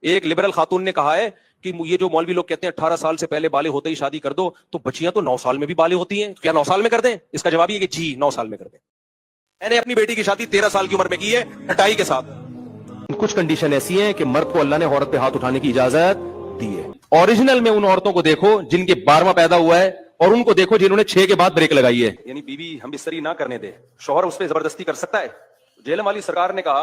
एक लिबरल खातून ने कहा है कि ये जो मौलवी लोग कहते हैं 18 साल से पहले बाले होते ही शादी कर दो, तो बच्चियां तो 9 साल में भी बाले होती हैं, क्या 9 साल में कर दें? इसका जवाब ये कि जी 9 साल में कर दें। मैंने अपनी बेटी की शादी 13 साल की उम्र में की है, हटाई के साथ। कुछ कंडीशन ऐसी हैं कि मर्द को अल्लाह ने औरत पे हाथ उठाने की इजाजत दी है। ओरिजिनल में उन औरतों को देखो जिनके 12वां पैदा हुआ है, और उनको देखो जिन्होंने 6 के बाद ब्रेक लगाई है। यानी बीवी हम बिस्तरी ना करने दे, शौहर उस पर जबरदस्ती कर सकता है? जेलम वाली सरकार ने कहा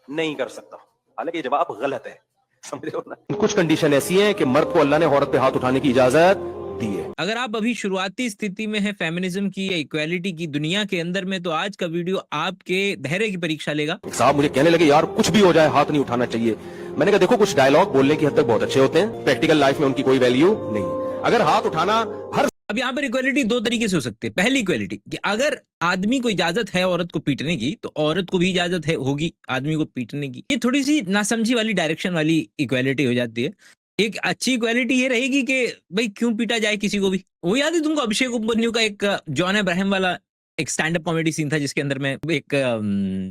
नहीं कर सकता, हालांकि ये जवाब गलत है, समझ रहे हो ना। कुछ कंडीशन ऐसी हैं कि मर्द को अल्लाह ने औरत पे हाथ उठाने की इजाजत दी है। अगर आप अभी शुरुआती स्थिति में है फेमिनिज्म की या इक्वालिटी की दुनिया के अंदर में, तो आज का वीडियो आपके धैर्य की परीक्षा लेगा। साहब मुझे कहने लगे यार कुछ भी हो जाए हाथ नहीं उठाना चाहिए। मैंने कहा देखो कुछ डायलॉग बोलने की हद तक बहुत अच्छे होते हैं, प्रैक्टिकल लाइफ में उनकी कोई वैल्यू नहीं है। अगर हाथ उठाना हर अब यहाँ पर इक्वालिटी दो तरीके से हो सकती है। पहली इक्वालिटी कि अगर आदमी को इजाजत है औरत को पीटने की, तो औरत को भी इजाजत है होगी आदमी को पीटने की। ये थोड़ी सी नासमझी वाली डायरेक्शन वाली इक्वालिटी हो जाती है। एक अच्छी इक्वालिटी ये रहेगी कि भाई क्यों पीटा जाए किसी को भी। वो याद है तुमको अभिषेक उपमन्यु का एक जॉन अब्राहम वाला एक स्टैंड अप कॉमेडी सीन था, जिसके अंदर में एक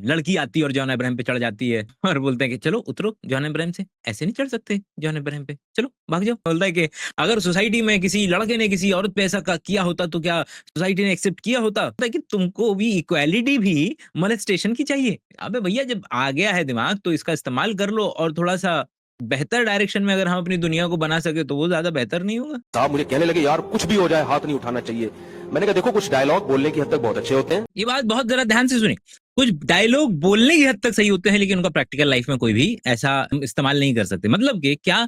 लड़की आती है और जॉन अब्राहम पे चढ़ जाती है और बोलते हैं कि चलो उतरो जॉन अब्राहम से, ऐसे नहीं चढ़ सकते जॉन अब्राहम पे, चलो भाग जाओ। बोलता है कि अगर सोसाइटी में किसी लड़के ने किसी औरत पे ऐसा किया होता तो क्या सोसाइटी ने एक्सेप्ट किया होता? कि तुमको भी इक्वालिटी भी मोलेस्टेशन की चाहिए। अबे भैया जब आ गया है दिमाग तो इसका इस्तेमाल कर लो, और थोड़ा सा बेहतर डायरेक्शन में अगर हम अपनी दुनिया को बना सके तो वो ज्यादा बेहतर नहीं होगा? साहब मुझे कहने लगे यार कुछ भी हो जाए हाथ नहीं उठाना चाहिए। मैंने कहा देखो कुछ डायलॉग बोलने की हद तक बहुत अच्छे होते हैं। ये बात बहुत जरा ध्यान से सुनिए। कुछ डायलॉग बोलने की हद तक सही होते हैं, लेकिन उनका प्रैक्टिकल लाइफ में कोई भी ऐसा इस्तेमाल नहीं कर सकते। मतलब कि क्या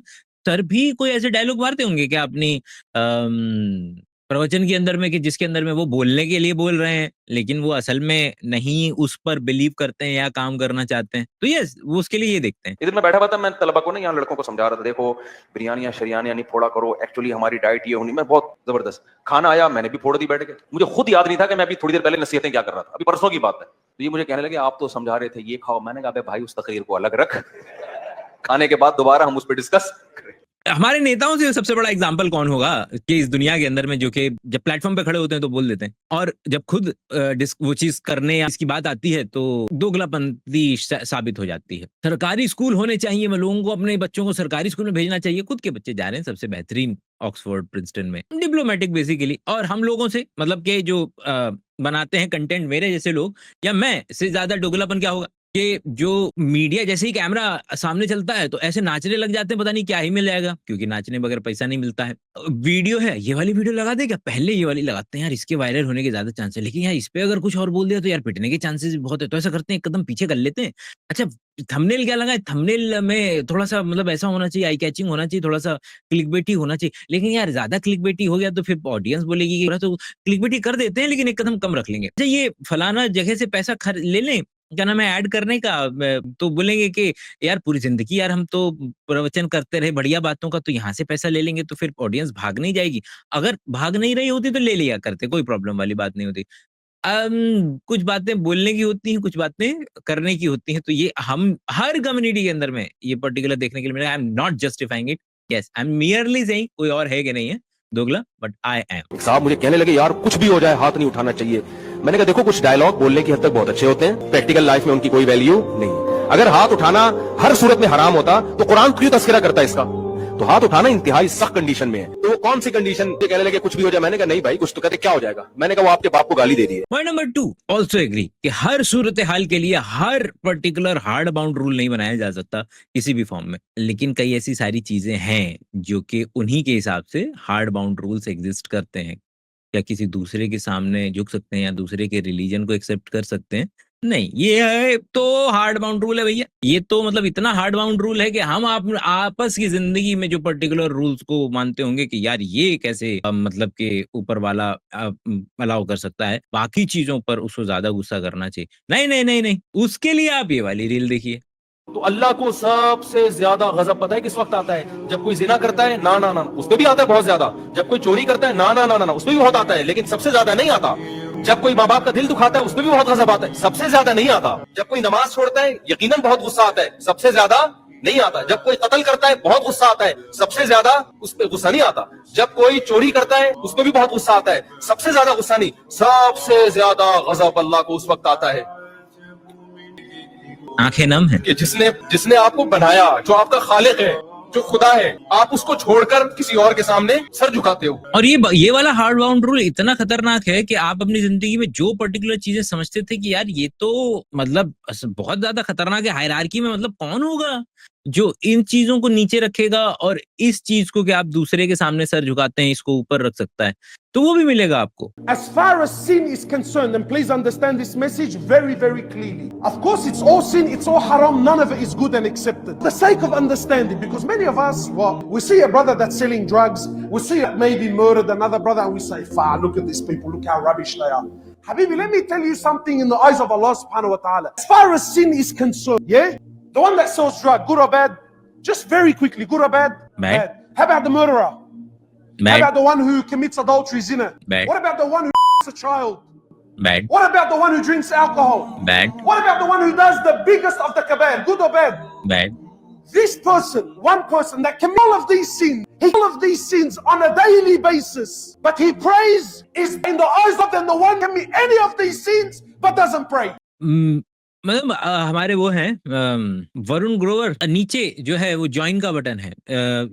सर भी कोई ऐसे डायलॉग मारते होंगे क्या अपनी प्रवचन के अंदर में, कि जिसके अंदर में वो बोलने के लिए बोल रहे हैं लेकिन वो असल में नहीं उस पर बिलीव करते हैं या काम करना चाहते हैं? तो ये वो उसके लिए ये देखते हैं। इधर मैं बैठा हुआ था, मैं तलबा को ना यहाँ लड़कों को समझा रहा था, देखो बिरयानियां शरियानियां नहीं फोड़ा करो, एक्चुअली हमारी डाइट ये होनी। मैं बहुत जबरदस्त खाना आया, मैंने भी फोड़ दी बैठ के। मुझे खुद याद नहीं था कि मैं अभी थोड़ी देर पहले नसीहतें क्या कर रहा था, अभी परसों की बात है। तो ये मुझे कहने लगे आप तो समझा रहे थे ये खाओ। मैंने कहा भाई उस तकरीर को अलग रख, खाने के बाद दोबारा हम उस पर डिस्कस करें। हमारे नेताओं से सबसे बड़ा एग्जाम्पल कौन होगा कि इस दुनिया के अंदर में, जो कि जब प्लेटफॉर्म पे खड़े होते हैं तो बोल देते हैं, और जब खुद वो चीज करने या इसकी बात आती है तो दोगलापंथी साबित हो जाती है। सरकारी स्कूल होने चाहिए, मैं लोगों को अपने बच्चों को सरकारी स्कूल में भेजना चाहिए। खुद के बच्चे जा रहे हैं सबसे बेहतरीन ऑक्सफोर्ड प्रिंसटन में, डिप्लोमेटिक बेसिकली। और हम लोगों से मतलब के जो बनाते हैं कंटेंट, मेरे जैसे लोग या मैं से ज्यादा दोगलापन क्या होगा कि जो मीडिया जैसे ही कैमरा सामने चलता है तो ऐसे नाचने लग जाते हैं, पता नहीं क्या ही मिल जाएगा, क्योंकि नाचने बगैर पैसा नहीं मिलता है। वीडियो है, ये वाली वीडियो लगा दे क्या, पहले ये वाली लगाते हैं यार, इसके वायरल होने के ज्यादा चांस है, लेकिन यार इस पे अगर कुछ और बोल दिया तो यार पिटने के चांसेस भी बहुत है, तो ऐसा करते हैं एक कदम पीछे कर लेते हैं। अच्छा थंबनेल क्या लगा है, थंबनेल में थोड़ा सा मतलब ऐसा होना चाहिए, आई कैचिंग होना चाहिए, थोड़ा सा क्लिकबेटी होना चाहिए। लेकिन यार ज्यादा क्लिकबेटी हो गया तो फिर ऑडियंस बोलेगी कि तो क्लिकबेटी कर देते हैं लेकिन एक कदम कम रख लेंगे। अच्छा ये फलाना जगह से पैसा ले लें, क्या नाम है, ऐड करने का, तो बोलेंगे कि यार पूरी जिंदगी यार हम तो प्रवचन करते रहे बढ़िया बातों का, तो यहाँ से पैसा ले लेंगे तो फिर ऑडियंस भाग नहीं जाएगी। अगर भाग नहीं रही होती तो ले लिया करते, कोई प्रॉब्लम वाली बात नहीं होती। कुछ बातें बोलने की होती हैं, कुछ बातें करने की होती हैं, तो ये हम हर कम्युनिटी के अंदर में ये पर्टिकुलर देखने के लिए मिलेगा। I am not justifying it, yes I am merely saying कोई और है कि नहीं है दोगला, बट आई एम। साहब मुझे कहने लगे यार कुछ भी हो जाए हाथ नहीं उठाना चाहिए। मैंने कहा देखो कुछ डायलॉग बोलने की हद तक बहुत अच्छे होते हैं, प्रैक्टिकल लाइफ में उनकी कोई वैल्यू नहीं। अगर हाथ उठाना हर सूरत में हराम होता तो कुरान क्यों तस्करा करता इसका? तो हाथ उठाना इंतहाई सख्त कंडीशन में है। तो वो कौन सी कंडीशन? ये कहने लगे कुछ भी हो जाए। मैंने कहा नहीं भाई कुछ तो। कहते क्या हो जाएगा? मैंने कहा वो आपके बाप को गाली दे दी है। पॉइंट नंबर 2 ऑल्सो एग्री कि हर सूरत हाल के लिए हर पर्टिकुलर हार्ड बाउंड रूल नहीं बनाया जा सकता किसी भी फॉर्म में, लेकिन कई ऐसी सारी चीजें हैं जो कि उन्हीं के हिसाब से हार्ड बाउंड रूल्स एग्जिस्ट करते हैं। क्या किसी दूसरे के सामने झुक सकते हैं या दूसरे के रिलीजन को एक्सेप्ट कर सकते हैं? नहीं, ये है तो हार्ड बाउंड रूल है भैया। ये तो मतलब इतना हार्ड बाउंड रूल है कि हम आपस की जिंदगी में जो पर्टिकुलर रूल्स को मानते होंगे कि यार ये कैसे मतलब कि ऊपर वाला अलाउ कर सकता है, बाकी चीजों पर उसको ज्यादा गुस्सा करना चाहिए। नहीं नहीं नहीं नहीं, उसके लिए आप ये वाली रील देखिए। तो अल्लाह को सबसे ज्यादा गजब पता है किस वक्त आता है? जब कोई जिना करता है, ना ना ना उस पर भी आता है बहुत ज्यादा। जब कोई चोरी करता है, ना ना ना ना उस पर भी बहुत आता है, लेकिन सबसे ज्यादा नहीं आता। जब कोई माँ बाप का दिल दुखाता है उस पर भी बहुत गजब आता है, सबसे ज्यादा नहीं आता। जब कोई नमाज छोड़ता है यकीनन बहुत गुस्सा आता है, सबसे ज्यादा नहीं आता। जब कोई कत्ल करता है बहुत गुस्सा आता है, सबसे ज्यादा उस पर गुस्सा नहीं आता। जब कोई चोरी करता है उस पर भी बहुत गुस्सा आता है, सबसे ज्यादा गुस्सा नहीं। सबसे ज्यादा गजब अल्लाह को उस वक्त आता है आंखें नम है। कि जिसने जिसने आपको बनाया, जो आपका खालिक है, जो खुदा है, आप उसको छोड़कर किसी और के सामने सर झुकाते हो। और ये वाला हार्ड बाउंड रूल इतना खतरनाक है कि आप अपनी जिंदगी में जो पर्टिकुलर चीजें समझते थे कि यार ये तो मतलब बहुत ज्यादा खतरनाक है हायरार्की में, मतलब कौन होगा जो इन चीजों को नीचे रखेगा और इस चीज को कि आप दूसरे के सामने सर झुकाते हैं इसको ऊपर रख सकता है, तो वो भी मिलेगा आपको। As far as sin is concerned, and please understand this message very, very clearly. Of course, it's all sin, it's all haram, none of it is good and accepted. For the sake of understanding, because many of us, well, we see a brother that's selling drugs, we see maybe murdered another brother, and we say, "Far, look at these people, look how rubbish they are." Habibi, let me tell you something in the eyes of Allah subhanahu wa ta'ala. As far as sin is concerned, yeah? The one that sells drug, good or bad? Just very quickly, good or bad? Bad. How about the murderer? How Bad, about the one who commits adultery, zina? Bad. What about the one who a child? bad, What about the one who drinks alcohol? bad, What about the one who does the biggest of the kabair, good or bad? bad. This person, one person that commits all of these sins, he all of these sins on a daily basis, but he prays is in the eyes of them the one commit any of these sins but doesn't pray. मतलब हमारे वो हैं वरुण ग्रोवर, नीचे जो है वो join का button है,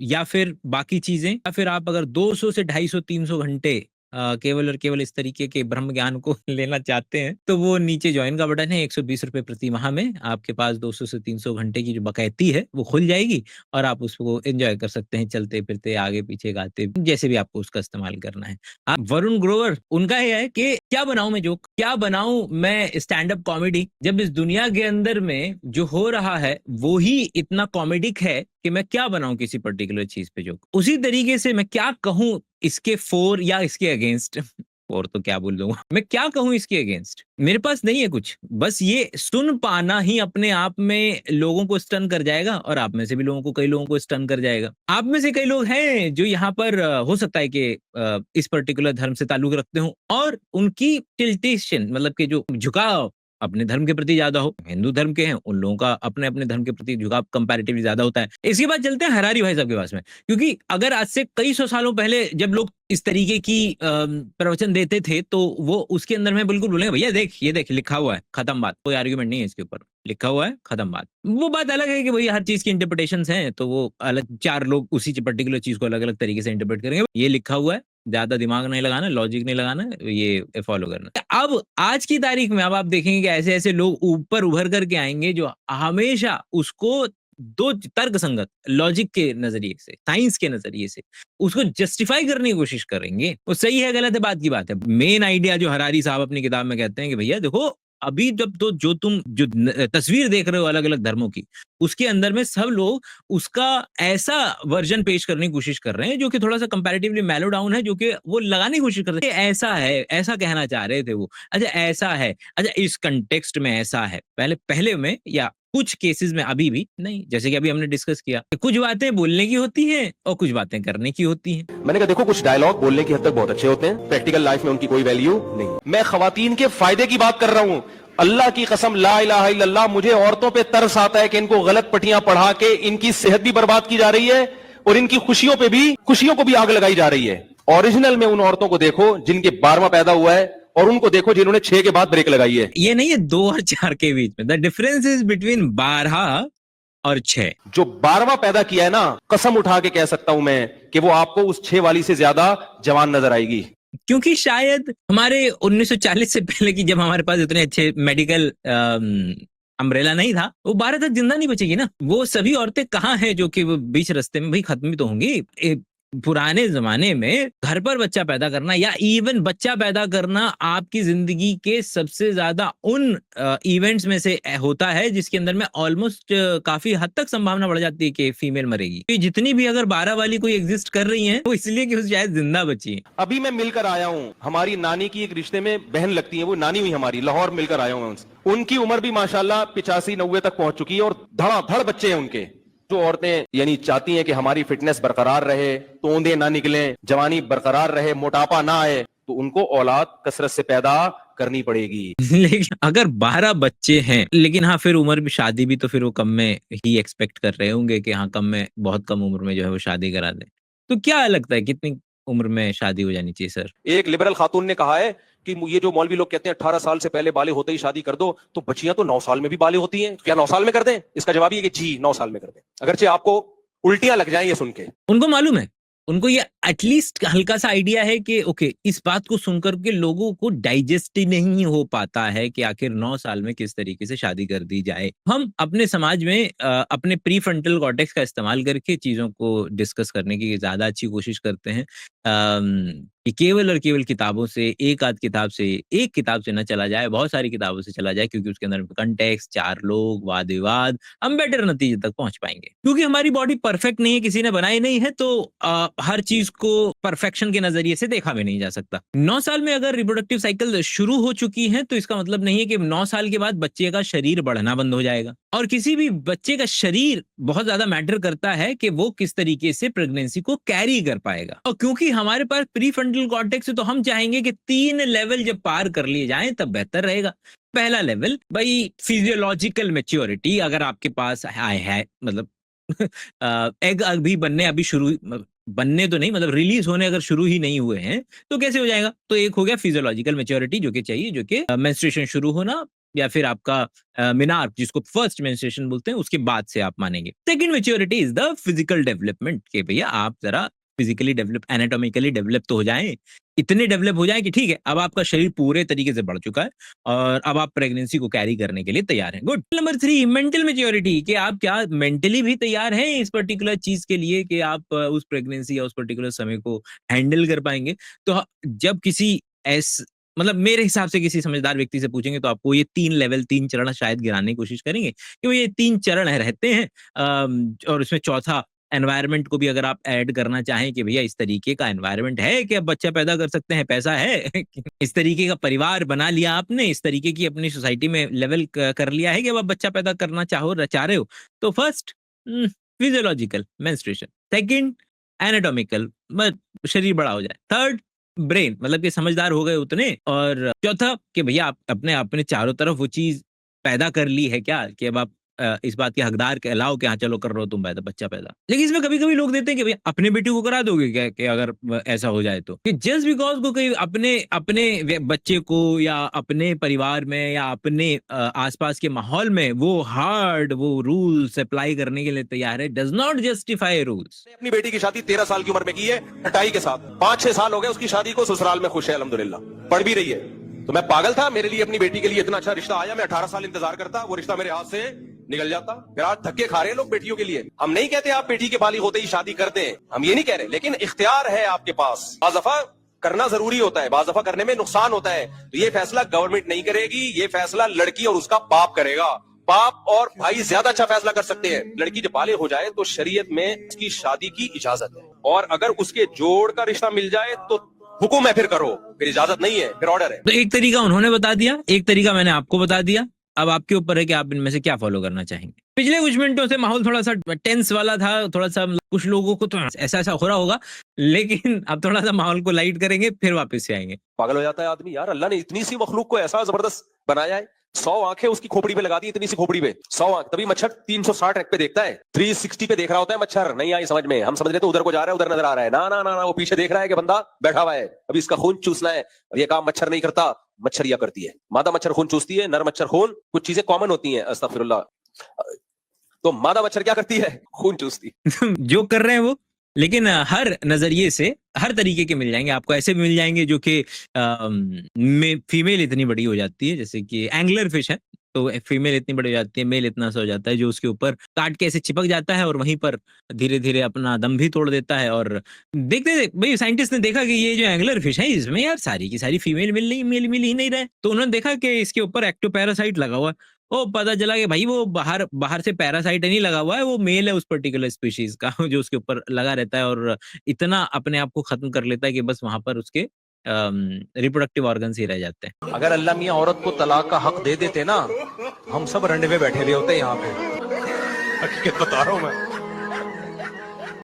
या फिर बाकी चीजें, या फिर आप अगर 200 से 250 300 घंटे केवल और केवल इस तरीके के ब्रह्म ज्ञान को लेना चाहते हैं तो वो नीचे ज्वाइन का बटन है। 120 रुपए प्रति माह में आपके पास 200 से 300 घंटे की जो बकैती है वो खुल जाएगी और आप उसको एंजॉय कर सकते हैं, चलते फिरते आगे पीछे गाते, जैसे भी आपको उसका इस्तेमाल करना है। आप वरुण ग्रोवर, उनका ये है कि क्या बनाऊं मैं जोक, क्या बनाऊं मैं स्टैंड अप कॉमेडी, जब इस दुनिया के अंदर में जो हो रहा है वो ही इतना कॉमेडिक है कि मैं क्या बनाऊं किसी पर्टिकुलर चीज पे जोक। उसी तरीके से मैं क्या कहूं इसके फोर या इसके अगेंस्ट, और तो क्या बोल दूंगा, मैं क्या कहूं इसके अगेंस्ट, मेरे पास नहीं है कुछ, बस ये सुन पाना ही अपने आप में लोगों को स्टन कर जाएगा और आप में से भी लोगों को, कई लोगों को स्टन कर जाएगा। आप में से कई लोग हैं जो यहाँ पर हो सकता है कि इस पर्टिकुलर धर्म से ताल्लुक रखते हो और उनकी टिल्टेशन मतलब कि जो झुकाव अपने धर्म के प्रति ज्यादा हो, हिंदू धर्म के हैं उन लोगों का अपने अपने धर्म के प्रति झुकाव कंपैरेटिवली ज्यादा होता है। इसके बाद चलते हैं हरारी भाई साहब के पास में, क्योंकि अगर आज से कई सौ सालों पहले जब लोग इस तरीके की प्रवचन देते थे तो वो उसके अंदर में बिल्कुल बोलेंगे भैया देख ये देख लिखा हुआ है, खत्म बात, कोई आर्ग्यूमेंट नहीं है इसके ऊपर, लिखा हुआ है खत्म बात। वो बात अलग है कि भैया हर चीज की इंटरप्रिटेशंस हैं तो वो अलग, चार लोग उसी पर्टिकुलर चीज को अलग अलग तरीके से इंटरप्रेट करेंगे, ये लिखा हुआ है, ज्यादा दिमाग नहीं लगाना, लॉजिक नहीं लगाना, ये फॉलो करना। अब आज की तारीख में अब आप देखेंगे कि ऐसे ऐसे लोग ऊपर उभर करके आएंगे जो हमेशा उसको दो तर्क संगत लॉजिक के नजरिए से, साइंस के नजरिए से उसको जस्टिफाई करने की कोशिश करेंगे। वो सही है गलत है बात की बात है। मेन आइडिया जो हरारी साहब अपनी किताब में कहते हैं कि भैया देखो अभी जब तो जो तुम जो तस्वीर देख रहे हो अलग अलग धर्मों की, उसके अंदर में सब लोग उसका ऐसा वर्जन पेश करने की कोशिश कर रहे हैं जो कि थोड़ा सा कंपैरेटिवली मेलो डाउन है, जो कि वो लगाने की कोशिश कर रहे हैं ऐसा है, ऐसा कहना चाह रहे थे वो, अच्छा ऐसा है, अच्छा इस कंटेक्स्ट में ऐसा है। पहले में या कुछ केसेस में अभी भी नहीं, जैसे कि अभी हमने डिस्कस किया कि कुछ बातें बोलने की होती हैं और कुछ बातें करने की होती हैं। मैंने कहा देखो कुछ डायलॉग बोलने की हद तक बहुत अच्छे होते हैं, प्रैक्टिकल लाइफ में उनकी कोई वैल्यू नहीं। मैं खवातीन के फायदे की बात कर रहा हूं, अल्लाह की कसम ला इलाहा इल्लल्लाह, मुझे औरतों पे तरस आता है कि इनको गलत पट्टियां पढ़ा के इनकी सेहत भी बर्बाद की जा रही है और इनकी खुशियों को भी आग लगाई जा रही है। ओरिजिनल में उन औरतों को देखो जिनके 12वां पैदा हुआ है और उनको देखो जिन्होंने 6 के बाद ब्रेक लगाई है। ये नहीं है 2 और 4 के बीच में, द डिफरेंस इज बिटवीन 12 और 6। जो 12वां पैदा किया है ना, कसम उठा के कह सकता हूं मैं कि वो आपको उस 6 वाली से ज्यादा जवान नजर आएगी। क्योंकि शायद हमारे 1940 से पहले की जब हमारे पास इतने अच्छे मेडिकल अम्ब्रेला नहीं था, वो 12 तक जिंदा नहीं बचेगी ना। वो सभी औरतें कहाँ हैं जो कि वो बीच रास्ते में भाई खत्म ही तो होंगी। पुराने जमाने में घर पर बच्चा पैदा करना या इवन बच्चा पैदा करना आपकी जिंदगी के सबसे ज्यादा उन इवेंट्स में से होता है जिसके अंदर में ऑलमोस्ट काफी हद तक संभावना बढ़ जाती है कि फीमेल मरेगी। तो जितनी भी अगर 12 वाली कोई एग्जिस्ट कर रही है वो इसलिए कि वो शायद जिंदा बची है। अभी मैं मिलकर आया हूं, हमारी नानी की एक रिश्ते में बहन लगती है, वो नानी हुई हमारी, लाहौर मिलकर आया हूं मैं उनसे। उनकी उम्र भी माशाल्लाह 85-90 तक पहुंच चुकी है और धड़ाधड़ बच्चे हैं उनके। जो औरतें यानी चाहती हैं कि हमारी फिटनेस बरकरार रहे, तोंदे ना निकले, जवानी बरकरार रहे, मोटापा ना आए, तो उनको औलाद कसरत से पैदा करनी पड़ेगी। लेकिन अगर 12 बच्चे हैं, लेकिन हाँ फिर उम्र भी, शादी भी तो फिर वो कम में ही एक्सपेक्ट कर रहे होंगे कि हाँ कम में, बहुत कम उम्र में जो है वो शादी करा दें। तो क्या लगता है कितनी उम्र में शादी हो जानी चाहिए सर? एक लिबरल खातून ने कहा है कि ये जो मौलवी लोग कहते हैं 18 साल से पहले बाले होते ही शादी कर दो, तो बच्चियां तो 9 साल में भी बाले होती हैं, क्या 9 साल में कर दें? इसका जवाब ये कि जी 9 साल में कर दें, अगरचे आपको उल्टियां लग जाएं ये सुन के। उनको मालूम है, उनको ये एटलीस्ट हल्का सा आइडिया है कि ओके, इस बात को सुनकर के लोगों को डाइजेस्ट ही नहीं हो पाता है कि आखिर 9 साल में किस तरीके से शादी कर दी जाए। हम अपने समाज में अपने प्री फ्रंटल कॉर्टेक्स का इस्तेमाल करके चीजों को डिस्कस करने की ज्यादा अच्छी कोशिश करते हैं, कि केवल और केवल किताबों से, एक किताब से न चला जाए, बहुत सारी किताबों से चला जाए, क्योंकि उसके अंदर कंटेक्स्ट, 4 लोग, वाद विवाद, हम बेटर नतीजे तक पहुंच पाएंगे। क्योंकि हमारी बॉडी परफेक्ट नहीं है, किसी ने बनाई नहीं है, तो हर चीज को परफेक्शन के नजरिए से देखा भी नहीं जा सकता। 9 साल में अगर रिप्रोडक्टिव साइकिल शुरू हो चुकी है, तो इसका मतलब नहीं है कि 9 साल के बाद बच्चे का शरीर बढ़ना बंद हो जाएगा। और किसी भी बच्चे का शरीर बहुत ज्यादा मैटर करता है कि वो किस तरीके से प्रेगनेंसी को कैरी कर पाएगा। और क्योंकि हमारे पास प्री फ्रंटल कॉर्टेक्स है, तो हम चाहेंगे कि 3 लेवल जब पार कर लिए जाएं तब बेहतर रहेगा। पहला लेवल, भाई फिजियोलॉजिकल मैच्योरिटी, अगर आपके पास है मतलब एग अभी बनने तो नहीं, मतलब रिलीज होने अगर शुरू ही नहीं हुए हैं, तो कैसे हो जाएगा? तो एक हो गया फिजियोलॉजिकल मैच्योरिटी, जो कि चाहिए, जो कि मेंस्ट्रुएशन शुरू होना या फिर आपका मिनार, जिसको फर्स्ट मेंस्ट्रुएशन बोलते हैं, उसके बाद से आप मानेंगे। Second maturity is the physical development, कि भैया आप जरा फिजिकली डेवलप, एनाटॉमिकली डेवलप तो हो जाएं, इतने डेवलप हो जाए कि ठीक है, अब आपका शरीर पूरे तरीके से बढ़ चुका है और अब आप प्रेगनेंसी को कैरी करने के लिए तैयार हैं। गुड। नंबर 3, मेंटल मैच्योरिटी, कि आप क्या मेंटली भी तैयार हैं इस पर्टिकुलर चीज के लिए कि आप उस प्रेगनेंसी या उस पर्टिकुलर समय को हैंडल कर पाएंगे। तो जब किसी मतलब मेरे हिसाब से किसी समझदार व्यक्ति से पूछेंगे तो आपको ये 3 लेवल, 3 चरण शायद गिराने की कोशिश करेंगे, कि ये 3 चरण रहते हैं। और इसमें चौथा एनवायरनमेंट को भी अगर आप ऐड करना चाहें कि भैया इस तरीके का एनवायरनमेंट है कि अब बच्चा पैदा कर सकते हैं, पैसा है इस तरीके का परिवार बना लिया आपने, इस तरीके की अपनी सोसाइटी में लेवल कर लिया है कि अब आप बच्चा पैदा करना चाह रहे हो। तो first physiological menstruation, second anatomical, शरीर बड़ा हो जाए, थर्ड ब्रेन, मतलब कि समझदार हो गए उतने, और चौथा कि भैया आप अपने चारों तरफ वो चीज पैदा कर ली है क्या, कि अब आप इस बात के हकदार कहलाओ कि हाँ चलो कर रहे हो तुम बच्चा पैदा। लेकिन इसमें कभी कभी लोग देते हैं कि भैया अपने बेटी को करा दोगे क्या, कि अगर ऐसा हो जाए तो, कि जस्ट बिकॉज को कहीं अपने बच्चे को या अपने परिवार में या अपने आसपास के माहौल में वो रूल्स अप्लाई करने के लिए तैयार है, डज नॉट जस्टिफाई रूल्स। अपनी बेटी की शादी 13 साल की उम्र में की है, हटाई के साथ 5-6 साल हो गए उसकी शादी को, ससुराल में खुश है अल्हम्दुलिल्लाह, पढ़ भी रही है। तो मैं पागल था, मेरे लिए अपनी बेटी के लिए इतना अच्छा रिश्ता आया, मैं 18 साल इंतजार करता, वो रिश्ता मेरे हाथ से निकल जाता। फिर आज धक्के खा रहे हैं लोग बेटियों के लिए। हम नहीं कहते आप बेटी के बालिग होते ही शादी कर दें, हम ये नहीं कह रहे, लेकिन इख्तियार है आपके पास। बाज़ दफा करना जरूरी होता है, बाज़ दफा करने में नुकसान होता है, तो ये फैसला गवर्नमेंट नहीं करेगी, ये फैसला लड़की और उसका बाप करेगा। बाप और भाई ज्यादा अच्छा फैसला कर सकते हैं। लड़की जब बालिग हो जाए तो शरीयत में उसकी शादी की इजाजत है, और अगर उसके जोड़ का रिश्ता मिल जाए तो हुक्म है फिर करो, फिर इजाजत नहीं है, फिर ऑर्डर है। तो एक तरीका उन्होंने बता दिया, एक तरीका मैंने आपको बता दिया, अब आपके ऊपर है कि आप इनमें से क्या फॉलो करना चाहेंगे। पिछले कुछ मिनटों से माहौल थोड़ा सा टेंस वाला था, थोड़ा सा कुछ लोगों को तो ऐसा हो रहा होगा, लेकिन अब थोड़ा सा माहौल को लाइट करेंगे, फिर वापस से आएंगे। पागल हो जाता है आदमी, यार अल्लाह ने इतनी सी मखलूक को ऐसा जबरदस्त बनाया है, 100 आंखें उसकी खोपड़ी पे लगा दी, इतनी सी खोपड़ी पे 100 आंख, तभी मच्छर 360 रख पे देखता है, 360 पे देख रहा होता है मच्छर। नहीं आई समझ में, हम समझ रहे तो उधर को जा रहा है, उधर नजर आ रहा है, ना ना ना ना, वो पीछे देख रहा है कि बंदा बैठा हुआ है, अभी इसका खून चूसना है, और ये काम मच्छर नहीं करता, मच्छरिया करती है। मादा मच्छर खून चूसती है, नर मच्छर खून, कुछ चीजें कॉमन होती हैं, अस्तगफिरुल्लाह। तो मादा मच्छर क्या करती है? खून चूसती। जो कर रहे हैं वो, लेकिन हर नजरिए से हर तरीके के मिल जाएंगे आपको। ऐसे भी मिल जाएंगे जो कि फीमेल इतनी बड़ी हो जाती है, जैसे कि एंगलर फिश है, तो फीमेल इतनी बड़ी हो जाती है, मेल इतना सा हो जाता है, जो उसके ऊपर काट के ऐसे चिपक जाता है और वहीं पर धीरे धीरे अपना दम भी तोड़ देता है। और देखते भाई साइंटिस्ट ने देखा कि ये जो एंगलर फिश है, इसमें यार सारी की सारी फीमेल मिल ही नहीं रहे, तो उन्होंने देखा कि इसके ऊपर एक्टोपैरासाइट लगा हुआ है। ओ पता चला कि भाई वो बाहर से पैरासाइट नहीं लगा हुआ है, वो मेल है उस पर्टिकुलर स्पीशीज का, जो उसके ऊपर लगा रहता है और इतना अपने आप को खत्म कर लेता है कि बस वहां पर उसके रिप्रोडक्टिव ऑर्गन्स ही रह जाते हैं। अगर अल्लाह मियां औरत को तलाक का हक दे देते ना, हम सब रंडे पे बैठे हुए होते यहाँ पे, हकीकत बता रहा हूँ मैं।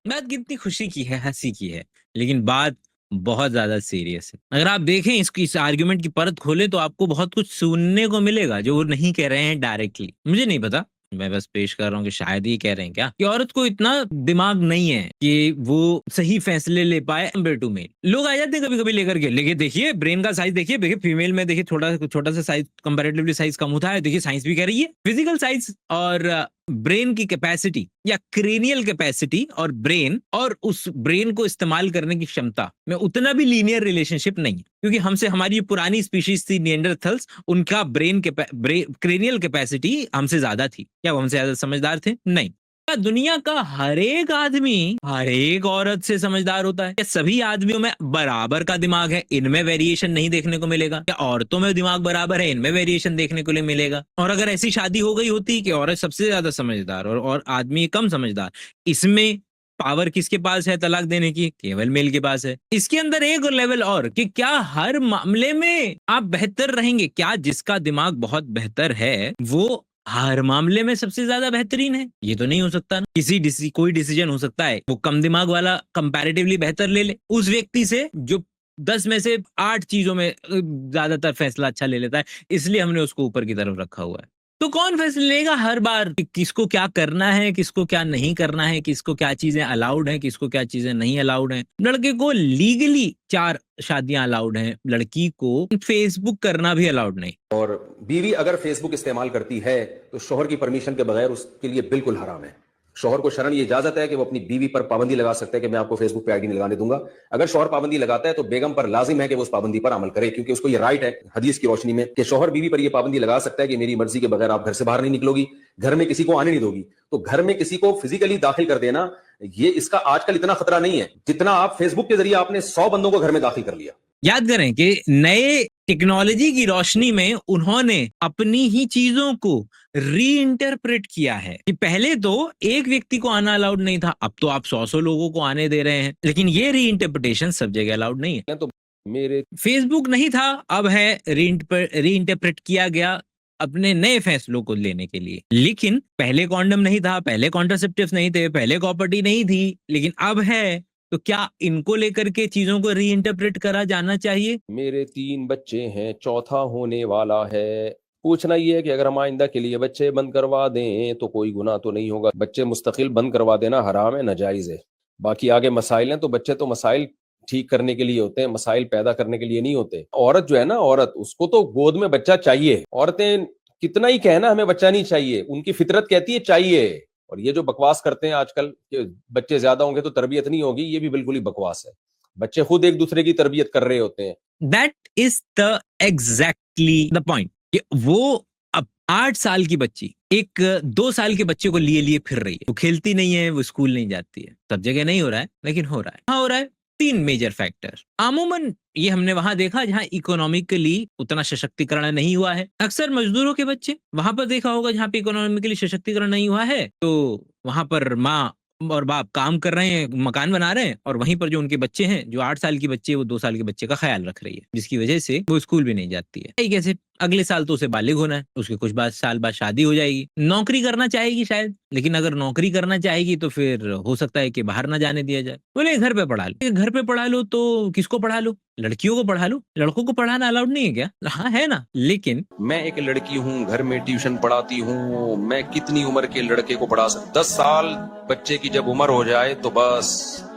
बात कितनी खुशी की है, हंसी की है, लेकिन बात बहुत ज्यादा सीरियस है। अगर आप देखें इस आर्गुमेंट की परत खोले तो आपको बहुत कुछ सुनने को मिलेगा जो वो नहीं कह रहे हैं डायरेक्टली। मुझे नहीं पता मैं बस पेश कर रहा हूँ कि शायद ही कह रहे हैं क्या कि औरत को इतना दिमाग नहीं है कि वो सही फैसले ले पाए कंपेयर टू मेल। लोग आ जाते हैं कभी कभी लेकर के, लेकिन देखिए ब्रेन का साइज देखिए फीमेल में देखिए थोड़ा छोटा सा साइज कंपैरेटिवली साइज कम होता है। देखिए साइंस भी कह रही है फिजिकल साइज और ब्रेन की कैपेसिटी या क्रेनियल कैपेसिटी और ब्रेन और उस ब्रेन को इस्तेमाल करने की क्षमता में उतना भी लीनियर रिलेशनशिप नहीं है, क्योंकि हमसे हमारी पुरानी स्पीशीज थी निएंडरथल्स, उनका क्रेनियल कैपेसिटी हमसे ज्यादा थी। क्या वो हमसे ज्यादा समझदार थे? नहीं। क्या दुनिया का हर एक आदमी हर एक औरत से समझदार होता है? क्या सभी आदमियों में बराबर का दिमाग है? इनमें वेरिएशन नहीं देखने को मिलेगा। क्या औरतों में दिमाग बराबर है? इनमें वेरिएशन देखने को मिलेगा। और अगर ऐसी शादी हो गई होती कि औरत सबसे ज्यादा समझदार और आदमी कम समझदार, इसमें पावर किसके पास है तलाक देने की? केवल मेल के पास है। इसके अंदर एक लेवल और कि क्या हर मामले में आप बेहतर रहेंगे? क्या जिसका दिमाग बहुत बेहतर है वो हर मामले में सबसे ज्यादा बेहतरीन है? ये तो नहीं हो सकता ना। कोई डिसीजन हो सकता है वो कम दिमाग वाला कंपैरेटिवली बेहतर ले ले उस व्यक्ति से जो 10 में से 8 चीजों में ज्यादातर फैसला अच्छा ले लेता है, इसलिए हमने उसको ऊपर की तरफ रखा हुआ है। तो कौन फैसला लेगा हर बार कि किसको क्या करना है, किसको क्या नहीं करना है, किसको क्या चीजें अलाउड हैं, किसको क्या चीजें नहीं अलाउड हैं? लड़के को लीगली 4 शादियां अलाउड हैं, लड़की को फेसबुक करना भी अलाउड नहीं। और बीवी अगर फेसबुक इस्तेमाल करती है तो शोहर की परमिशन के बगैर उसके लिए बिल्कुल हराम है। शोहर को शरन ये इजाजत है कि वो अपनी बीवी पर पाबंदी लगा सकता है कि मैं आपको फेसबुक पे आईडी नहीं लगाने दूंगा। अगर शोहर पाबंदी लगाता है तो बेगम पर लाजिम है कि वो उस पाबंदी पर अमल करे, क्योंकि उसको ये राइट है हदीस की रोशनी में कि शोहर बीवी पर ये पाबंदी लगा सकता है कि मेरी मर्जी के बगैर आप घर से बाहर नहीं निकलोगी, घर में किसी को आने नहीं दोगी। तो घर में किसी को फिजिकली दाखिल कर देना, ये इसका आजकल इतना खतरा नहीं है जितना आप फेसबुक के जरिए आपने 100 बंदों को घर में दाखिल कर लिया। याद करें कि नए टेक्नोलॉजी की रोशनी में उन्होंने अपनी ही चीजों को रीइंटरप्रेट किया है कि पहले तो एक व्यक्ति को आना अलाउड नहीं था, अब तो आप 100 लोगों को आने दे रहे हैं, लेकिन ये रीइंटरप्रिटेशन सब जगह अलाउड नहीं है। तो मेरे फेसबुक नहीं था, अब है रीइंटरप्रेट किया गया अपने नए फैसलों को लेने के लिए। लेकिन पहले कॉन्डम नहीं था, पहले कॉन्ट्रासेप्टिव्स नहीं थे, पहले प्रॉपर्टी नहीं थी, लेकिन अब है। तो क्या इनको लेकर के चीजों को रीइंटरप्रेट करा जाना चाहिए? मेरे 3 बच्चे हैं, चौथा होने वाला है। पूछना ये है कि अगर हम आइंदा के लिए बच्चे बंद करवा दें तो कोई गुनाह तो नहीं होगा। बच्चे मुस्तकिल बंद करवा देना हराम है, नाजायज है। बाकी आगे मसाइल हैं, तो बच्चे तो मसाइल ठीक करने के लिए होते हैं, मसाइल पैदा करने के लिए नहीं होते। औरत जो है ना, औरत उसको तो गोद में बच्चा चाहिए। औरतें कितना ही कहना हमें बच्चा नहीं चाहिए, उनकी फितरत कहती है चाहिए। और ये जो बकवास करते हैं आजकल कि बच्चे ज्यादा होंगे तो तरबियत नहीं होगी, ये भी बिल्कुल ही बकवास है। बच्चे खुद एक दूसरे की तरबियत कर रहे होते हैं। That is the exactly the point कि वो अब 8 साल की बच्ची एक 2 साल के बच्चे को लिए लिए फिर रही है। वो खेलती नहीं है, वो स्कूल नहीं जाती है। सब जगह नहीं हो रहा है, लेकिन हो रहा है। हाँ हो रहा है। 3 मेजर फैक्टर। अमूमन ये हमने वहां देखा जहां इकोनॉमिकली उतना सशक्तिकरण नहीं हुआ है। अक्सर मजदूरों के बच्चे वहां पर देखा होगा जहां पे इकोनॉमिकली सशक्तिकरण नहीं हुआ है, तो वहां पर माँ और बाप काम कर रहे हैं, मकान बना रहे हैं, और वहीं पर जो उनके बच्चे हैं, जो 8 साल की बच्चे है, वो 2 साल के बच्चे का ख्याल रख रही है, जिसकी वजह से वो स्कूल भी नहीं जाती है। कैसे? अगले साल तो उसे बालिग होना है, उसके कुछ साल बाद शादी हो जाएगी, नौकरी करना चाहेगी शायद, लेकिन अगर नौकरी करना चाहेगी तो फिर हो सकता है कि बाहर ना जाने दिया जाए। बोले घर पे पढ़ा लो। घर पे पढ़ा लो तो किसको पढ़ा लो? लड़कियों को पढ़ा लो। लड़कों को पढ़ाना अलाउड नहीं है क्या? हाँ है ना, लेकिन मैं एक लड़की हूँ, घर में ट्यूशन पढ़ाती हूँ, मैं कितनी उम्र के लड़के को पढ़ा सकता? 10 साल बच्चे की जब उम्र हो जाए तो बस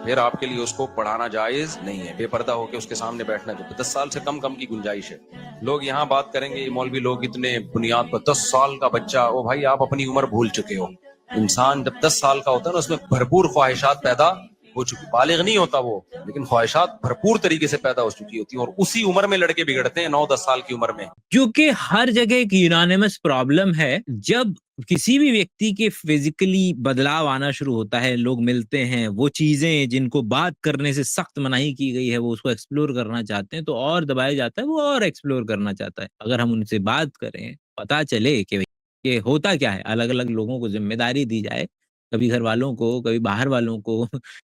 फिर आपके लिए उसको पढ़ाना जायज नहीं है, बेपर्दा होकर उसके सामने बैठना। जो 10 साल से कम की गुंजाइश है। लोग यहाँ बात करेंगे, ये मौलवी लोग इतने बुनियाद पर 10 साल का बच्चा, ओ भाई आप अपनी उम्र भूल चुके हो। इंसान जब 10 साल का होता है ना, उसमें भरपूर ख्वाहिशात पैदा हो चुकी, बालिग नहीं होता वो, लेकिन ख्वाहिशात भरपूर तरीके से पैदा हो चुकी होती है। और उसी उम्र में लड़के बिगड़ते हैं, 9-10 साल की उम्र में। जो कि हर जगह एक यूनानिमस प्रॉब्लम है। जब किसी भी व्यक्ति के फिजिकली बदलाव आना शुरू होता है, लोग मिलते हैं, वो चीजें जिनको बात करने से सख्त मनाही की गई है वो उसको एक्सप्लोर करना चाहते हैं, तो और दबाया जाता है, वो और एक्सप्लोर करना चाहता है। अगर हम उनसे बात करें, पता चले कि होता क्या है, अलग अलग लोगों को जिम्मेदारी दी जाए, कभी घर वालों को, कभी बाहर वालों को,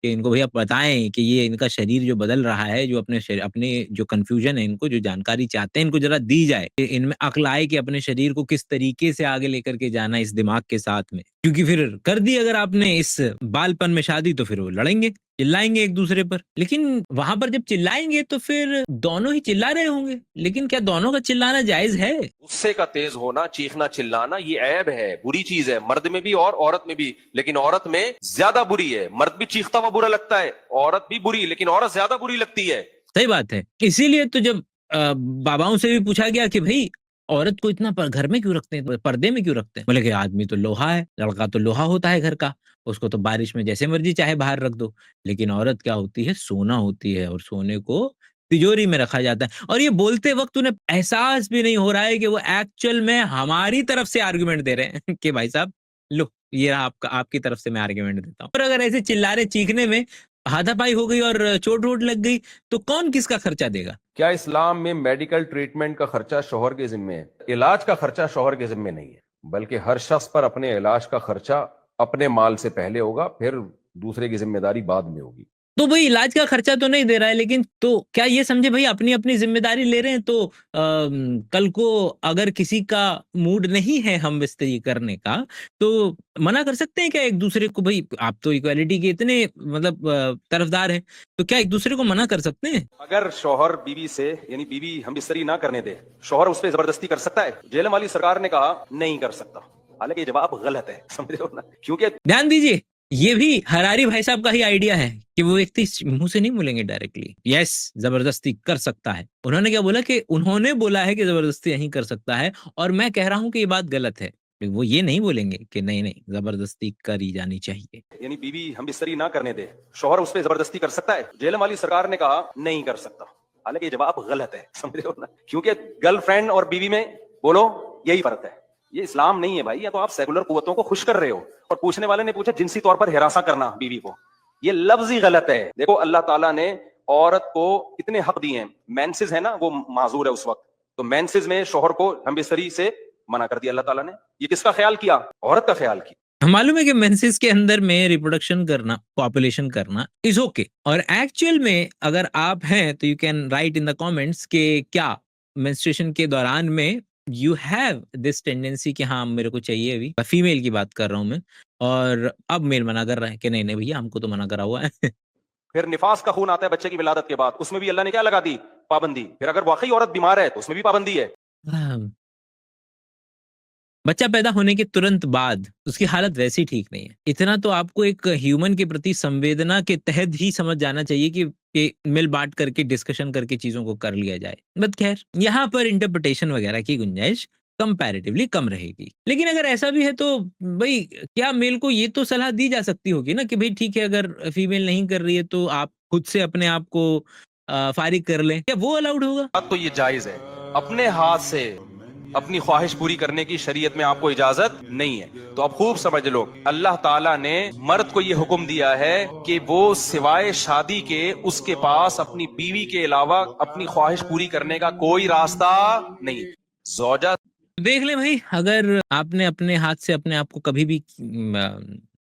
कि इनको भैया बताएं कि ये इनका शरीर जो बदल रहा है, जो अपने जो कंफ्यूजन है, इनको जो जानकारी चाहते हैं इनको जरा दी जाए, कि इनमें अक्ल आए कि अपने शरीर को किस तरीके से आगे लेकर के जाना इस दिमाग के साथ में। क्योंकि फिर कर दी अगर आपने इस बालपन में शादी तो फिर वो लड़ेंगे, चिल्लाएंगे एक दूसरे पर। लेकिन वहां पर जब चिल्लाएंगे तो फिर दोनों ही चिल्ला रहे होंगे, लेकिन क्या दोनों का चिल्लाना जायज है? गुस्से का तेज होना, चीखना चिल्लाना ये ऐब है, बुरी चीज है, मर्द में भी और औरत में भी। लेकिन औरत में ज्यादा बुरी है। मर्द भी चीखता हुआ बुरा लगता है, औरत भी बुरी, लेकिन औरत ज्यादा बुरी लगती है। सही बात है। इसीलिए तो जब बाबाओं से भी पूछा गया कि भाई औरत को इतना घर में क्यों रखते हैं, पर्दे में क्यों रखते हैं? बोले कि आदमी तो लोहा है, लड़का तो लोहा होता है घर का, उसको तो बारिश में जैसे मर्जी चाहे बाहर रख दो। लेकिन औरत क्या होती है? सोना होती है, और सोने को तिजोरी में रखा जाता है। और ये बोलते वक्त उन्हें एहसास भी नहीं हो रहा है कि वो एक्चुअल में हमारी तरफ से आर्गुमेंट दे रहे हैं कि भाई साहब लो, ये रहा आपका, आपकी तरफ से मैं आर्गुमेंट देता हूँ। और अगर ऐसे चिल्लारे चीखने में हाथापाई हो गई और चोट वोट लग गई तो कौन किसका खर्चा देगा? क्या इस्लाम में मेडिकल ट्रीटमेंट का खर्चा शौहर के जिम्मे है? इलाज का खर्चा शौहर के जिम्मे नहीं है, बल्कि हर शख्स पर अपने इलाज का खर्चा अपने माल से पहले होगा, फिर दूसरे की जिम्मेदारी बाद में होगी। तो भाई इलाज का खर्चा तो नहीं दे रहा है, लेकिन तो क्या ये समझे भाई अपनी अपनी जिम्मेदारी ले रहे हैं, तो कल को अगर किसी का मूड नहीं है हम बिस्तरी करने का तो मना कर सकते हैं क्या एक दूसरे को? भाई आप तो इक्वालिटी के इतने मतलब तरफदार हैं, तो क्या एक दूसरे को मना कर सकते हैं? अगर शौहर बीवी से, यानी बीवी हम बिस्तरी ना करने दे, शौहर उस पर जबरदस्ती कर सकता है? जेलम वाली सरकार ने कहा नहीं कर सकता। हालांकि ये जवाब गलत है, समझ रहे हो ना? क्योंकि ध्यान दीजिए, ये भी हरारी भाई साहब का ही आइडिया है कि वो व्यक्ति मुंह से नहीं बोलेंगे डायरेक्टली यस जबरदस्ती कर सकता है। उन्होंने क्या बोला कि उन्होंने बोला है कि जबरदस्ती नहीं कर सकता है, और मैं कह रहा हूं कि ये बात गलत है। वो ये नहीं बोलेंगे कि नहीं नहीं जबरदस्ती करी जानी चाहिए। यानी बीवी हम बिस्तरी ना करने दे, शौहर उस पर जबरदस्ती कर सकता है? जेलम वाली सरकार ने कहा नहीं कर सकता। हालांकि ये जवाब गलत है, समझ रहे हो ना? क्योंकि गर्लफ्रेंड और बीवी में बोलो यही फर्क है। ये इस्लाम नहीं है भाई, या तो आप सेकुलर कुव्वतों को खुश कर रहे हो। और पूछने वाले ने पूछा जिनसी तौर पर हिरासा करना बीवी को, ये लफ्ज ही गलत है। देखो अल्लाह ताला ने औरत को इतने हक दिए हैं, मेंसेस है ना वो माजूर है उस वक्त, तो मेंसेस में शौहर को हम बिस्तरी से मना कर दिया अल्लाह ताला ने। ये किसका ख्याल किया? औरत का ख्याल किया। मालूम है कि मेंसेस के अंदर में रिप्रोडक्शन करना, पॉपुलेशन करना इज ओके, और एक्चुअल में अगर आप हैं तो you can write in the comments कि क्या मेंस्ट्रुएशन के दौरान में यू हैव दिस टेंडेंसी कि हाँ मेरे को चाहिए। अभी फीमेल की बात कर रहा हूं मैं, और अब मेल मना कर रहा है कि नहीं नहीं भैया हमको तो मना करा हुआ है। फिर निफास का खून आता है बच्चे की विलादत के बाद, उसमें भी अल्लाह ने क्या लगा दी? पाबंदी। फिर अगर वाकई औरत बीमार है तो उसमें भी पाबंदी है। बच्चा पैदा होने के तुरंत बाद उसकी हालत वैसे ही ठीक नहीं है। इतना तो आपको एक ह्यूमन के प्रति संवेदना के तहत ही समझ जाना चाहिए कि मिल बांट करके डिस्कशन करके चीजों को कर लिया जाए। बट खैर यहाँ पर इंटरप्रिटेशन वगैरह की गुंजाइश कंपैरेटिवली कम रहेगी। लेकिन अगर ऐसा भी है तो भाई क्या मेल को ये तो सलाह दी जा सकती होगी ना कि भाई ठीक है अगर फीमेल नहीं कर रही है तो आप खुद से अपने आप को फारिग कर लें, क्या वो अलाउड होगा? बात तो ये जायज है, अपने हाथ से अपनी ख्वाहिश पूरी करने की शरीयत में आपको इजाजत नहीं है। तो अब खूब समझ लो, अल्लाह ताला ने मर्द को ये हुक्म दिया है कि वो सिवाय शादी के उसके पास अपनी बीवी के अलावा अपनी ख्वाहिश पूरी करने का कोई रास्ता नहीं। ज़ौजा देख ले भाई, अगर आपने अपने हाथ से अपने आप को कभी भी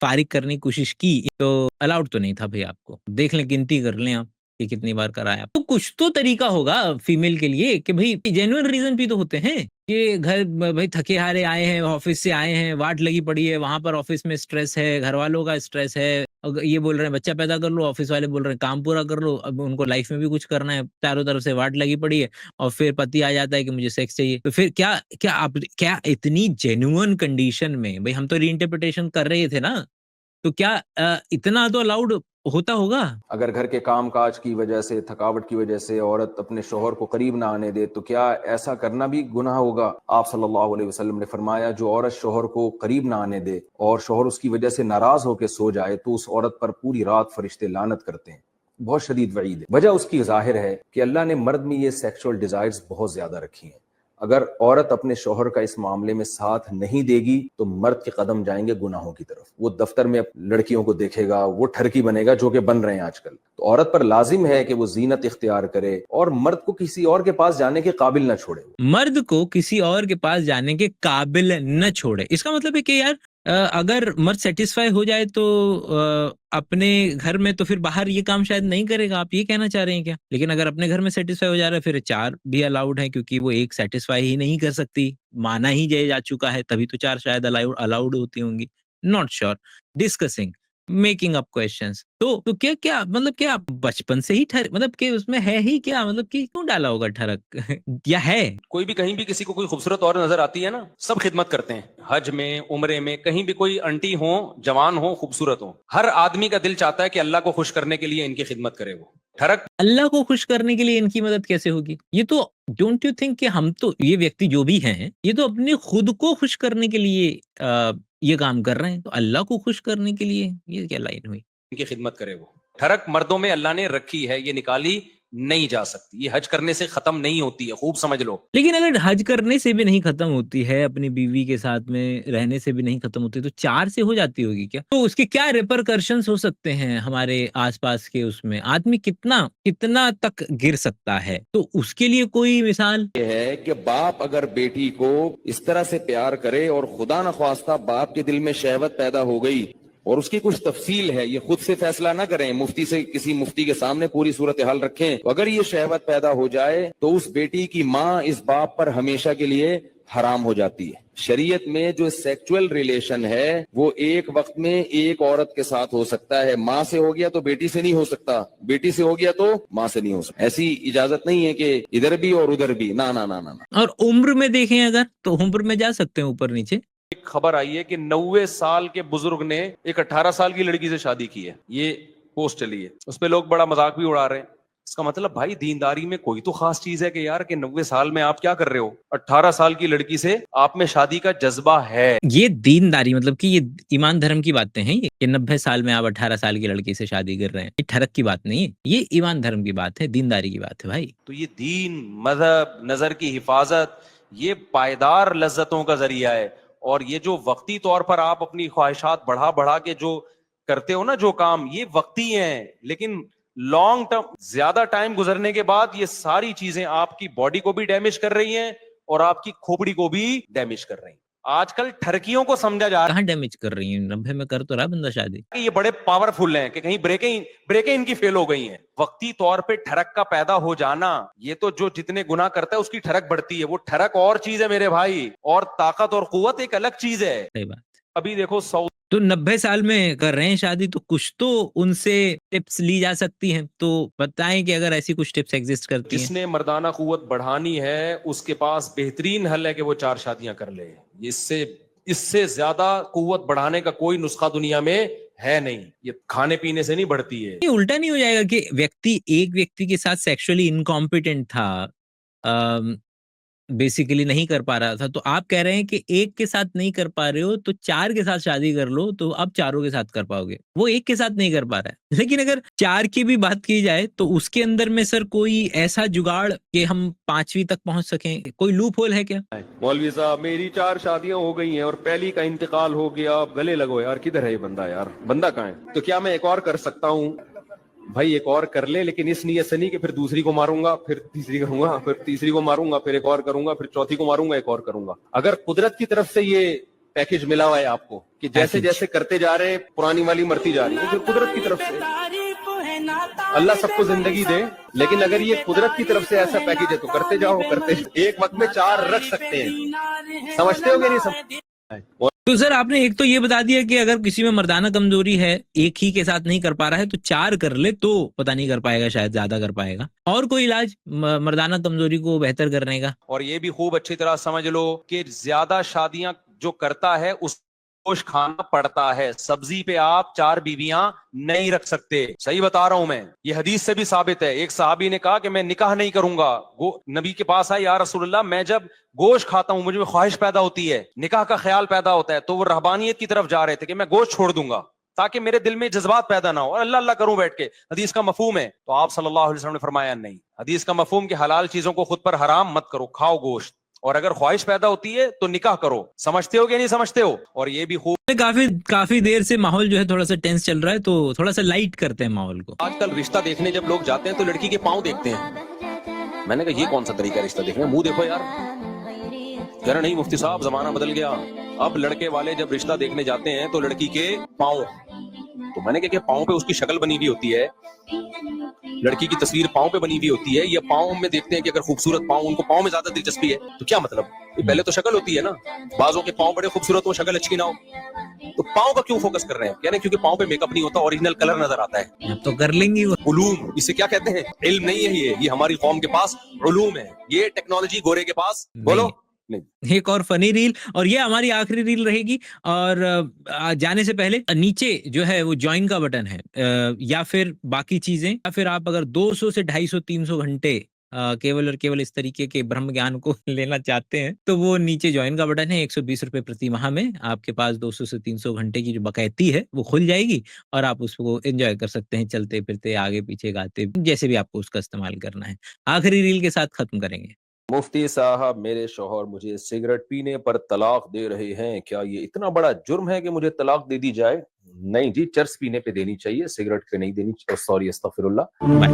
फारिग करने की कोशिश की तो अलाउड तो नहीं था भाई आपको। देख लें, गिनती कर लें आप कि कितनी बार कराया। तो कुछ तो तरीका होगा फीमेल के लिए कि भाई जेन्युइन रीजन भी तो होते हैं कि घर भाई थके हारे आए हैं, ऑफिस से आए हैं, वाट लगी पड़ी है, वहां पर ऑफिस में स्ट्रेस है, घर वालों का स्ट्रेस है, ये बोल रहे हैं बच्चा पैदा कर लो, ऑफिस वाले बोल रहे हैं काम पूरा कर लो, अब उनको लाइफ में भी कुछ करना है, चारों तरफ से वाट लगी पड़ी है, और फिर पति आ जाता है कि मुझे सेक्स चाहिए। तो फिर क्या इतनी जेन्युइन कंडीशन में, भाई हम तो रीइंटरप्रिटेशन कर रहे थे ना, तो क्या इतना तो अलाउड होता होगा? अगर घर के काम काज की वजह से, थकावट की वजह से औरत अपने शोहर को करीब ना आने दे तो क्या ऐसा करना भी गुनाह होगा? आप सल्लल्लाहु अलैहि वसल्लम ने फरमाया, जो औरत शोहर को करीब ना आने दे और शोहर उसकी वजह से नाराज होकर सो जाए तो उस औरत पर पूरी रात फरिश्ते लानत करते हैं। बहुत शदीद वईद है। वजह उसकी जाहिर है कि अल्लाह ने मर्द में ये सेक्सुअल डिजायर्स बहुत ज्यादा रखी हैं। अगर औरत अपने शोहर का इस मामले में साथ नहीं देगी तो मर्द के कदम जाएंगे गुनाहों की तरफ। वो दफ्तर में लड़कियों को देखेगा, वो ठरकी बनेगा, जो कि बन रहे हैं आजकल। तो औरत पर लाजिम है कि वो जीनत इख्तियार करे और मर्द को किसी और के पास जाने के काबिल न छोड़े। मर्द को किसी और के पास जाने के काबिल न छोड़े, इसका मतलब है कि यार अगर मर्द सेटिस्फाई हो जाए तो अपने घर में, तो फिर बाहर ये काम शायद नहीं करेगा, आप ये कहना चाह रहे हैं क्या? लेकिन अगर अपने घर में सेटिस्फाई हो जा रहा है फिर 4 भी अलाउड है, क्योंकि वो एक सेटिस्फाई ही नहीं कर सकती, माना ही जा चुका है, तभी तो 4 शायद अलाउड होती होंगी। Not sure, discussing, making up questions. तो क्या क्या मतलब, क्या बचपन से ही मतलब कि उसमें है ही क्या, मतलब कि क्यों डाला होगा ठरक या है? कोई भी कहीं भी किसी को कोई खूबसूरत और नजर आती है ना, सब खिदमत करते हैं। हज में, उम्रे में, कहीं भी कोई आंटी हो, जवान हो, खूबसूरत हो, हर आदमी का दिल चाहता है कि अल्लाह को खुश करने के लिए इनकी खिदमत करे वो। ठरक अल्लाह को खुश करने के लिए इनकी मदद कैसे होगी? ये तो डोंट यू थिंक कि हम तो, ये व्यक्ति जो भी हैं, ये तो अपने खुद को खुश करने के लिए ये काम कर रहे हैं, तो अल्लाह को खुश करने के लिए ये क्या लाइन हुई? इनकी खिदमत करे वो। ठरक मर्दों में अल्लाह ने रखी है, ये निकाली नहीं जा सकती। ये हज करने से खत्म नहीं होती है, खूब समझ लो। लेकिन अगर हज करने से भी नहीं खत्म होती है, अपनी बीवी के साथ में रहने से भी नहीं खत्म होती, तो 4 से हो जाती होगी क्या? तो उसके क्या रिपरकर्शंस हो सकते हैं हमारे आसपास के? उसमें आदमी कितना कितना तक गिर सकता है, तो उसके लिए कोई मिसाल? ये है कि बाप अगर बेटी को इस तरह से प्यार करे और खुदा न ख्वास्ता बाप के दिल में शहवत पैदा हो गई और उसकी कुछ तफसील है, ये खुद से फैसला ना करें, मुफ्ती से, किसी मुफ्ती के सामने पूरी सूरत हाल रखें, तो अगर ये शहवत पैदा हो जाए तो उस बेटी की माँ इस बाप पर हमेशा के लिए हराम हो जाती है। शरीयत में जो सेक्सुअल रिलेशन है वो एक वक्त में एक औरत के साथ हो सकता है। माँ से हो गया तो बेटी से नहीं हो सकता, बेटी से हो गया तो माँ से नहीं हो सकता। ऐसी इजाजत नहीं है कि इधर भी और उधर भी, ना ना ना ना ना। और उम्र में देखें अगर, तो उम्र में जा सकते हैं ऊपर नीचे। एक खबर आई है कि 90 साल के बुजुर्ग ने एक 18 साल की लड़की से शादी की है। ये पोस्ट चली है, उस पे लोग बड़ा मजाक भी उड़ा रहे हैं। इसका मतलब भाई दीनदारी में कोई तो खास चीज है कि यार कि 90 साल में आप क्या कर रहे हो? 18 साल की लड़की से आप में शादी का जज्बा है। ये दीनदारी मतलब कि ये ईमान धर्म की बातें हैं, ये 90 साल में आप 18 साल की लड़की से शादी कर रहे हैं, ये ठरक की बात नहीं है, ये ईमान धर्म की बात है, दीनदारी की बात है भाई। तो ये दीन, मजहब, नजर की हिफाजत, ये पायदार लज्जतों का जरिया है। और ये जो वक्ती तौर पर आप अपनी ख्वाहिशात बढ़ा बढ़ा के जो करते हो ना जो काम, ये वक्ती हैं, लेकिन लॉन्ग टर्म, ज्यादा टाइम गुजरने के बाद ये सारी चीजें आपकी बॉडी को भी डैमेज कर रही हैं और आपकी खोपड़ी को भी डैमेज कर रही हैं। आजकल ठरकियों को समझा जा रहा कहाँ डैमेज कर रही है? 90 में कर तो रहा बंदा शादी। है कि ये बड़े पावरफुल हैं, कि कहीं ब्रेकें इनकी फेल हो गई हैं। वक्ती तौर पे ठरक का पैदा हो जाना, ये तो जो जितने गुनाह करता है उसकी ठरक बढ़ती है। वो ठरक और चीज है मेरे भाई, और ताकत और कुव्वत एक अलग चीज है। सही बात। अभी देखो तो 90 साल में कर रहे हैं शादी, तो कुछ तो उनसे टिप्स ली जा सकती हैं, तो बताएं कि अगर ऐसी कुछ टिप्स एग्जिस्ट करती हैं। जिसने मर्दाना कुव्वत बढ़ानी है उसके पास बेहतरीन हल है कि वो 4 शादियां कर ले। इससे ज्यादा कुव्वत बढ़ाने का कोई नुस्खा दुनिया में है नहीं। ये खाने पीने से नहीं बढ़ती है। ये उल्टा नहीं हो जाएगा कि एक व्यक्ति के साथ सेक्सुअली इनकॉम्पिटेंट था, बेसिकली नहीं कर पा रहा था, तो आप कह रहे हैं कि एक के साथ नहीं कर पा रहे हो तो 4 के साथ शादी कर लो, तो अब चारों के साथ कर पाओगे। वो एक के साथ नहीं कर पा रहा है, लेकिन अगर 4 की भी बात की जाए तो उसके अंदर में सर कोई ऐसा जुगाड़ कि हम 5वीं तक पहुंच सकें, कोई लूप होल है क्या? मौलवी साहब, मेरी 4 शादियां हो गई हैं और पहली का इंतकाल हो गया। अब गले लगो यार, किधर है ये बंदा? यार बंदा कहाँ है? तो क्या मैं एक और कर सकता हूँ? भाई एक और कर ले, लेकिन इस नीयत से नहीं कि फिर दूसरी को मारूंगा, फिर तीसरी करूंगा, फिर तीसरी को मारूंगा, फिर एक और करूंगा, फिर चौथी को मारूंगा, एक और करूंगा। अगर कुदरत की तरफ से ये पैकेज मिला हुआ है आपको कि जैसे जैसे करते जा रहे पुरानी वाली मरती जा रही है, फिर कुदरत की तरफ से अल्लाह सबको जिंदगी दे, लेकिन अगर ये कुदरत की तरफ से ऐसा पैकेज है तो करते जाओ, एक वक्त में 4 रख सकते हैं। समझते हो कि नहीं समझ? तो सर आपने एक तो ये बता दिया कि अगर किसी में मर्दाना कमजोरी है, एक ही के साथ नहीं कर पा रहा है, तो 4 कर ले, तो पता नहीं कर पाएगा, शायद ज्यादा कर पाएगा। और कोई इलाज मर्दाना कमजोरी को बेहतर करने का? और ये भी खूब अच्छी तरह समझ लो कि ज्यादा शादियां जो करता है उस गोश्त खाना पड़ता है। सब्जी पे आप 4 बीवियां नहीं रख सकते। सही बता रहा हूं मैं, ये हदीस से भी साबित है। एक सहाबी ने कहा कि मैं निकाह नहीं करूंगा। नबी के पास आया, या रसूलुल्लाह, मैं जब गोश्त खाता हूं मुझे ख्वाहिश पैदा होती है, निकाह का ख्याल पैदा होता है। तो वो रहबानियत की तरफ जा रहे थे कि मैं गोश्त छोड़ दूंगा ताकि मेरे दिल में जज्बात पैदा ना हो और अल्लाह अल्लाह करूं बैठ के। हदीस का मफहूम है। तो आप सल्लल्लाहु अलैहि वसल्लम ने फरमाया नहीं, हदीस का मफहूम कि हलाल चीजों को खुद पर हराम मत करो, खाओ गोश्त, और अगर ख्वाहिश पैदा होती है तो निकाह करो। समझते हो कि नहीं समझते हो? और ये भी खूब, काफी देर से माहौल जो है थोड़ा सा टेंस चल रहा है, तो थोड़ा सा लाइट करते हैं माहौल को। आजकल रिश्ता देखने जब लोग जाते हैं तो लड़की के पांव देखते हैं। मैंने कहा ये कौन सा तरीका है रिश्ता देखने? मुंह देखो यार, कह रहे नहीं मुफ्ती साहब जमाना बदल गया, अब लड़के वाले जब रिश्ता देखने जाते हैं तो लड़की के पाँव, तो मैंने क्या पाँव पे उसकी शक्ल बनी हुई होती है, लड़की की तस्वीर पाँव पे बनी हुई होती है, ये पाँव में देखते हैं कि अगर खूबसूरत पाँव, उनको पाँव में ज्यादा दिलचस्पी है, तो क्या मतलब, ये पहले तो शक्ल होती है ना, बाजों के पाँव बड़े खूबसूरत हो, शक्ल अच्छी ना हो, तो पाँव का क्यों फोकस कर रहे हैं? कह रहे हैं क्योंकि पाँव पे मेकअप नहीं होता, ओरिजिनल कलर नजर आता है। अब तो कर लेंगी वो। उलूम, इसे क्या कहते हैं? इल्म नहीं है ये हमारी कौम के पास उलूम है, ये टेक्नोलॉजी गोरे के पास, बोलो नहीं। एक और फनी रील, और ये हमारी आखिरी रील रहेगी। और जाने से पहले नीचे जो है वो ज्वाइन का बटन है, या फिर बाकी चीजें, या फिर आप अगर 200 से 250 300 घंटे केवल और केवल इस तरीके के ब्रह्म ज्ञान को लेना चाहते हैं तो वो नीचे ज्वाइन का बटन है। 120 रुपए प्रति माह में आपके पास 200 से 300 घंटे की जो बकैती है वो खुल जाएगी, और आप उसको एंजॉय कर सकते हैं, चलते फिरते, आगे पीछे गाते, जैसे भी आपको उसका इस्तेमाल करना है। आखिरी रील के साथ खत्म करेंगे। मुफ्ती साहब, मेरे शौहर मुझे सिगरेट पीने पर तलाक दे रहे हैं, क्या ये इतना बड़ा जुर्म है कि मुझे तलाक दे दी जाए? नहीं जी, चर्स पीने पे देनी चाहिए, सिगरेट पे नहीं देनी। सॉरी, अस्तगफिरुल्लाह।